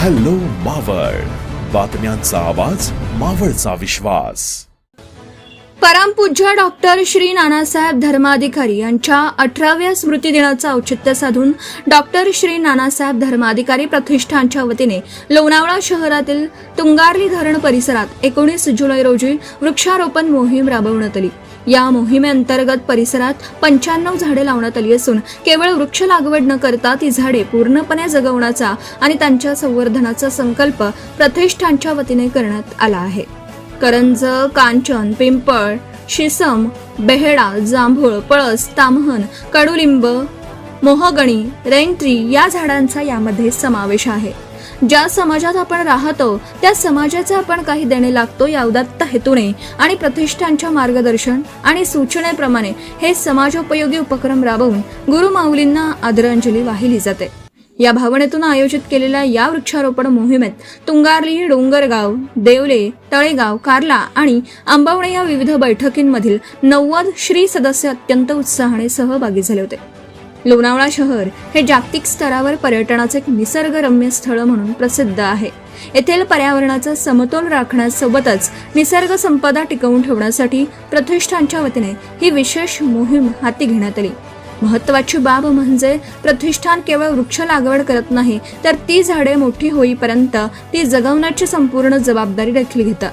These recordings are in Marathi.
हॅलो मावळ, बातम्यांचा आवाज, मावळचा विश्वास. परमपूज्य डॉक्टर श्री नानासाहेब धर्माधिकारी यांच्या 18व्या स्मृतिदिनाचं औचित्य साधून डॉक्टर श्री नानासाहेब धर्माधिकारी प्रतिष्ठानच्या वतीने लोणावळा शहरातील तुंगारली धरण परिसरात 19 जुलै रोजी वृक्षारोपण मोहीम राबवण्यात आली. या मोहिमेअंतर्गत परिसरात 95 झाडे लावण्यात आली असून केवळ वृक्ष लागवड न करता ती झाडे पूर्णपणे जगवण्याचा आणि त्यांच्या संवर्धनाचा संकल्प प्रतिष्ठानच्या वतीने करण्यात आला आहे. करंज, कांचन, पिंपळ, शिसम, बेहेडा, जांभूळ, पळस, तामहन, कडुलिंब, मोहगणी, रेनट्री या झाडांचा यामध्ये समावेश आहे. ज्या समाजात आपण राहतो त्या समाजाचे आपण काही देणे लागतो या उदात्त हेतूने आणि प्रतिष्ठानच्या मार्गदर्शन आणि सूचनेप्रमाणे हे समाजोपयोगी उपक्रम राबवून गुरुमाऊलींना आदरांजली वाहिली जाते. या भावनेतून आयोजित केलेल्या या वृक्षारोपण मोहिमेत तुंगारली, डोंगरगाव, देवले, तळेगाव, कार्ला आणि आंबवणे या विविध बैठकींमधील 90 श्री सदस्य अत्यंत उत्साहाने सहभागी झाले होते. लोणावळा शहर हे जागतिक स्तरावर पर्यटनाचे एक निसर्गरम्य स्थळ म्हणून प्रसिद्ध आहे. येथील पर्यावरणाचा समतोल राखण्यासोबतच निसर्ग संपदा टिकवून ठेवण्यासाठी प्रतिष्ठानच्या वतीने ही विशेष मोहीम हाती घेण्यात आली. महत्त्वाची बाब म्हणजे प्रतिष्ठान केवळ वृक्ष लागवड करत नाही, तर ती झाडे मोठी होईपर्यंत ती जगवण्याची संपूर्ण जबाबदारी देखील घेतात.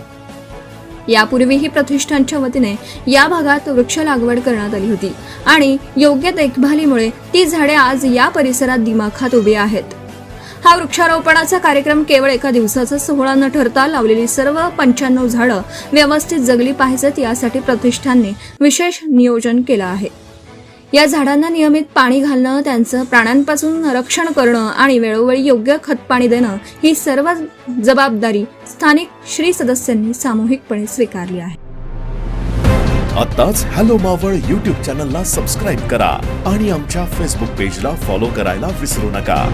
यापूर्वीही प्रतिष्ठानच्या वतीने या भागात वृक्ष लागवड करण्यात आली होती आणि योग्य देखभालीमुळे ती झाडे आज या परिसरात दिमाखात उभी आहेत. हा वृक्षारोपणाचा कार्यक्रम केवळ एका दिवसाचा सोहळा न ठरता लावलेली सर्व 95 झाडं व्यवस्थित जगली पाहिजेत यासाठी प्रतिष्ठानने विशेष नियोजन केलं आहे. या झाडांना नियमित पाणी घालणं, त्यांचं प्राण्यांपासून रक्षण करणं आणि वेळोवेळी योग्य खतपाणी देणं ही सर्व जबाबदारी स्थानिक श्री सदस्यांनी सामूहिकपणे स्वीकारली आहे. आताच हॅलो मावळ YouTube चॅनलला सबस्क्राईब करा आणि आमच्या फेसबुक पेजला फॉलो करायला विसरू नका.